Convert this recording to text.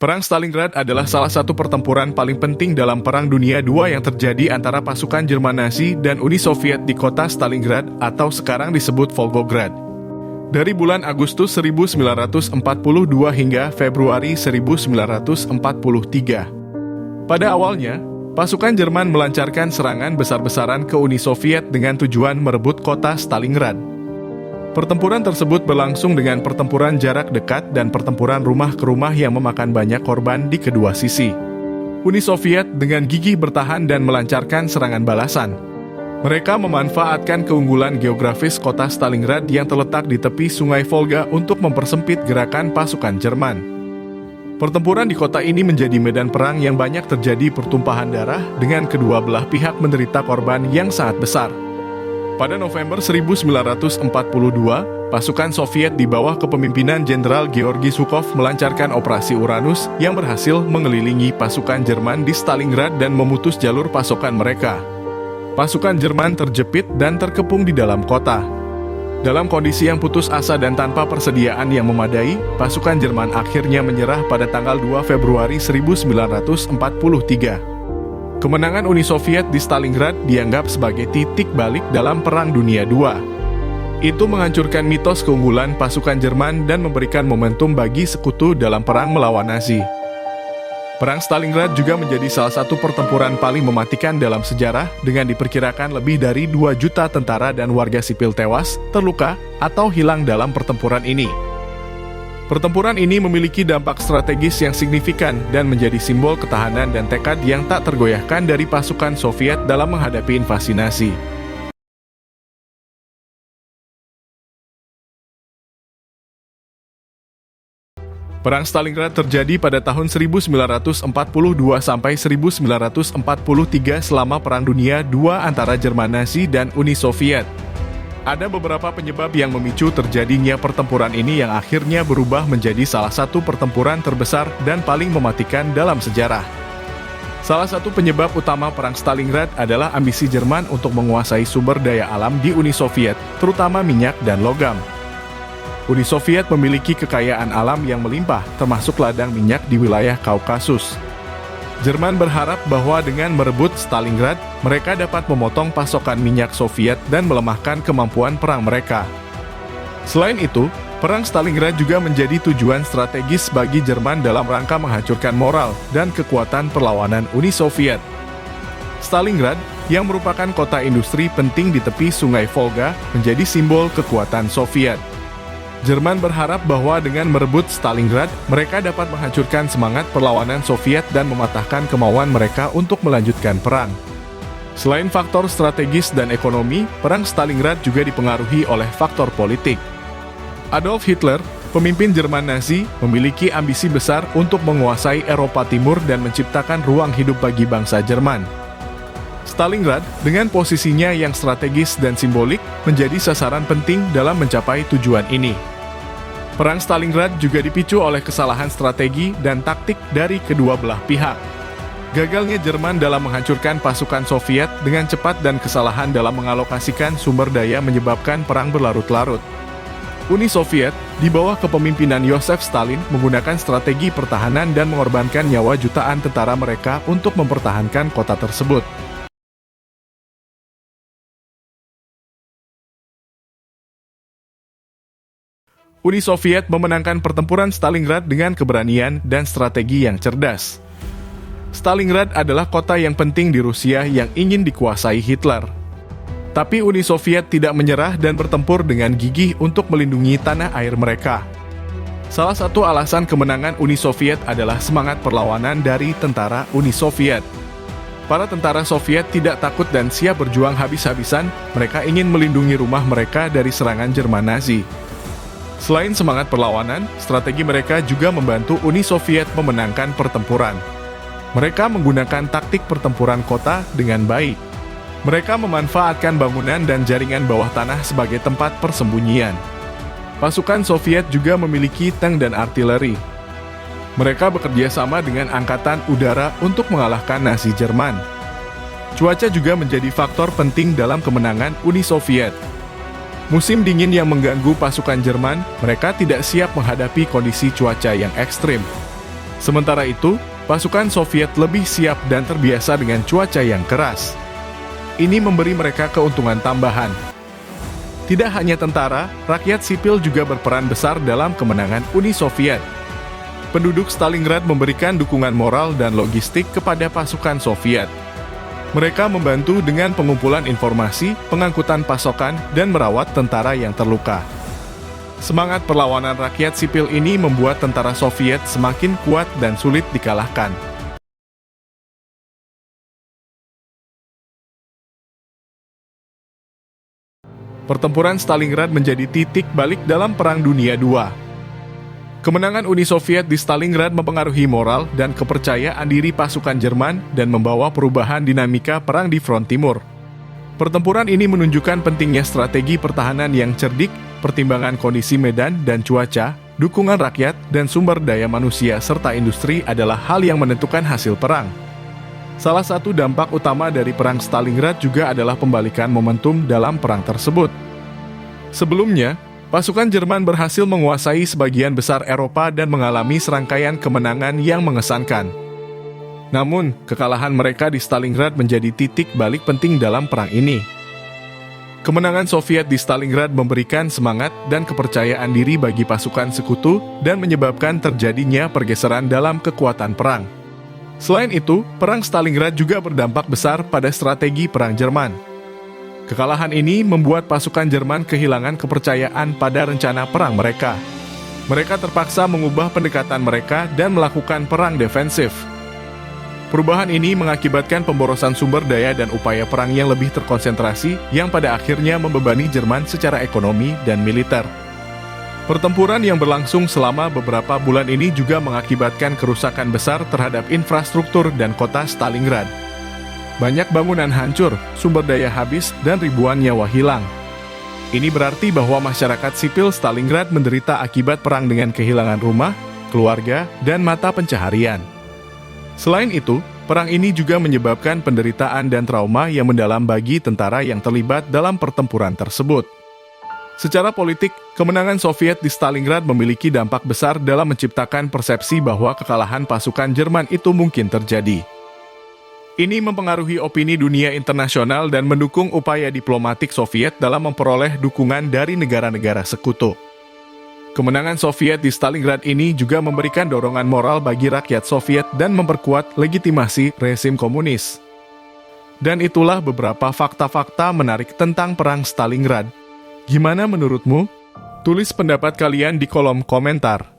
Perang Stalingrad adalah salah satu pertempuran paling penting dalam Perang Dunia II yang terjadi antara pasukan Jerman Nazi dan Uni Soviet di kota Stalingrad atau sekarang disebut Volgograd. Dari bulan Agustus 1942 hingga Februari 1943. Pada awalnya, pasukan Jerman melancarkan serangan besar-besaran ke Uni Soviet dengan tujuan merebut kota Stalingrad. Pertempuran tersebut berlangsung dengan pertempuran jarak dekat dan pertempuran rumah ke rumah yang memakan banyak korban di kedua sisi. Uni Soviet dengan gigih bertahan dan melancarkan serangan balasan. Mereka memanfaatkan keunggulan geografis kota Stalingrad yang terletak di tepi Sungai Volga untuk mempersempit gerakan pasukan Jerman. Pertempuran di kota ini menjadi medan perang yang banyak terjadi pertumpahan darah dengan kedua belah pihak menderita korban yang sangat besar. Pada November 1942, pasukan Soviet di bawah kepemimpinan Jenderal Georgi Zhukov melancarkan operasi Uranus yang berhasil mengelilingi pasukan Jerman di Stalingrad dan memutus jalur pasokan mereka. Pasukan Jerman terjepit dan terkepung di dalam kota. Dalam kondisi yang putus asa dan tanpa persediaan yang memadai, pasukan Jerman akhirnya menyerah pada tanggal 2 Februari 1943. Kemenangan Uni Soviet di Stalingrad dianggap sebagai titik balik dalam Perang Dunia II. Itu menghancurkan mitos keunggulan pasukan Jerman dan memberikan momentum bagi sekutu dalam perang melawan Nazi. Perang Stalingrad juga menjadi salah satu pertempuran paling mematikan dalam sejarah dengan diperkirakan lebih dari 2 juta tentara dan warga sipil tewas, terluka, atau hilang dalam pertempuran ini. Pertempuran ini memiliki dampak strategis yang signifikan dan menjadi simbol ketahanan dan tekad yang tak tergoyahkan dari pasukan Soviet dalam menghadapi invasi Nazi. Perang Stalingrad terjadi pada tahun 1942 sampai 1943 selama Perang Dunia II antara Jerman Nazi dan Uni Soviet. Ada beberapa penyebab yang memicu terjadinya pertempuran ini yang akhirnya berubah menjadi salah satu pertempuran terbesar dan paling mematikan dalam sejarah. Salah satu penyebab utama Perang Stalingrad adalah ambisi Jerman untuk menguasai sumber daya alam di Uni Soviet, terutama minyak dan logam. Uni Soviet memiliki kekayaan alam yang melimpah, termasuk ladang minyak di wilayah Kaukasus. Jerman berharap bahwa dengan merebut Stalingrad, mereka dapat memotong pasokan minyak Soviet dan melemahkan kemampuan perang mereka. Selain itu, Perang Stalingrad juga menjadi tujuan strategis bagi Jerman dalam rangka menghancurkan moral dan kekuatan perlawanan Uni Soviet. Stalingrad, yang merupakan kota industri penting di tepi Sungai Volga, menjadi simbol kekuatan Soviet. Jerman berharap bahwa dengan merebut Stalingrad, mereka dapat menghancurkan semangat perlawanan Soviet dan mematahkan kemauan mereka untuk melanjutkan perang. Selain faktor strategis dan ekonomi, Perang Stalingrad juga dipengaruhi oleh faktor politik. Adolf Hitler, pemimpin Jerman Nazi, memiliki ambisi besar untuk menguasai Eropa Timur dan menciptakan ruang hidup bagi bangsa Jerman. Stalingrad, dengan posisinya yang strategis dan simbolik, menjadi sasaran penting dalam mencapai tujuan ini. Perang Stalingrad juga dipicu oleh kesalahan strategi dan taktik dari kedua belah pihak. Gagalnya Jerman dalam menghancurkan pasukan Soviet dengan cepat dan kesalahan dalam mengalokasikan sumber daya menyebabkan perang berlarut-larut. Uni Soviet, di bawah kepemimpinan Joseph Stalin, menggunakan strategi pertahanan dan mengorbankan nyawa jutaan tentara mereka untuk mempertahankan kota tersebut. Uni Soviet memenangkan pertempuran Stalingrad dengan keberanian dan strategi yang cerdas. Stalingrad adalah kota yang penting di Rusia yang ingin dikuasai Hitler. Tapi Uni Soviet tidak menyerah dan bertempur dengan gigih untuk melindungi tanah air mereka. Salah satu alasan kemenangan Uni Soviet adalah semangat perlawanan dari tentara Uni Soviet. Para tentara Soviet tidak takut dan siap berjuang habis-habisan, mereka ingin melindungi rumah mereka dari serangan Jerman Nazi. Selain semangat perlawanan, strategi mereka juga membantu Uni Soviet memenangkan pertempuran. Mereka menggunakan taktik pertempuran kota dengan baik. Mereka memanfaatkan bangunan dan jaringan bawah tanah sebagai tempat persembunyian. Pasukan Soviet juga memiliki tank dan artileri. Mereka bekerja sama dengan angkatan udara untuk mengalahkan Nazi Jerman. Cuaca juga menjadi faktor penting dalam kemenangan Uni Soviet. Musim dingin yang mengganggu pasukan Jerman, mereka tidak siap menghadapi kondisi cuaca yang ekstrim. Sementara itu, pasukan Soviet lebih siap dan terbiasa dengan cuaca yang keras. Ini memberi mereka keuntungan tambahan. Tidak hanya tentara, rakyat sipil juga berperan besar dalam kemenangan Uni Soviet. Penduduk Stalingrad memberikan dukungan moral dan logistik kepada pasukan Soviet. Mereka membantu dengan pengumpulan informasi, pengangkutan pasokan, dan merawat tentara yang terluka. Semangat perlawanan rakyat sipil ini membuat tentara Soviet semakin kuat dan sulit dikalahkan. Pertempuran Stalingrad menjadi titik balik dalam Perang Dunia II. Kemenangan Uni Soviet di Stalingrad mempengaruhi moral dan kepercayaan diri pasukan Jerman dan membawa perubahan dinamika perang di front timur. Pertempuran ini menunjukkan pentingnya strategi pertahanan yang cerdik, pertimbangan kondisi medan dan cuaca, dukungan rakyat, dan sumber daya manusia serta industri adalah hal yang menentukan hasil perang. Salah satu dampak utama dari Perang Stalingrad juga adalah pembalikan momentum dalam perang tersebut. Sebelumnya, pasukan Jerman berhasil menguasai sebagian besar Eropa dan mengalami serangkaian kemenangan yang mengesankan. Namun, kekalahan mereka di Stalingrad menjadi titik balik penting dalam perang ini. Kemenangan Soviet di Stalingrad memberikan semangat dan kepercayaan diri bagi pasukan sekutu dan menyebabkan terjadinya pergeseran dalam kekuatan perang. Selain itu, Perang Stalingrad juga berdampak besar pada strategi perang Jerman. Kekalahan ini membuat pasukan Jerman kehilangan kepercayaan pada rencana perang mereka. Mereka terpaksa mengubah pendekatan mereka dan melakukan perang defensif. Perubahan ini mengakibatkan pemborosan sumber daya dan upaya perang yang lebih terkonsentrasi yang pada akhirnya membebani Jerman secara ekonomi dan militer. Pertempuran yang berlangsung selama beberapa bulan ini juga mengakibatkan kerusakan besar terhadap infrastruktur dan kota Stalingrad. Banyak bangunan hancur, sumber daya habis, dan ribuan nyawa hilang. Ini berarti bahwa masyarakat sipil Stalingrad menderita akibat perang dengan kehilangan rumah, keluarga, dan mata pencaharian. Selain itu, perang ini juga menyebabkan penderitaan dan trauma yang mendalam bagi tentara yang terlibat dalam pertempuran tersebut. Secara politik, kemenangan Soviet di Stalingrad memiliki dampak besar dalam menciptakan persepsi bahwa kekalahan pasukan Jerman itu mungkin terjadi. Ini mempengaruhi opini dunia internasional dan mendukung upaya diplomatik Soviet dalam memperoleh dukungan dari negara-negara sekutu. Kemenangan Soviet di Stalingrad ini juga memberikan dorongan moral bagi rakyat Soviet dan memperkuat legitimasi rezim komunis. Dan itulah beberapa fakta-fakta menarik tentang Perang Stalingrad. Gimana menurutmu? Tulis pendapat kalian di kolom komentar.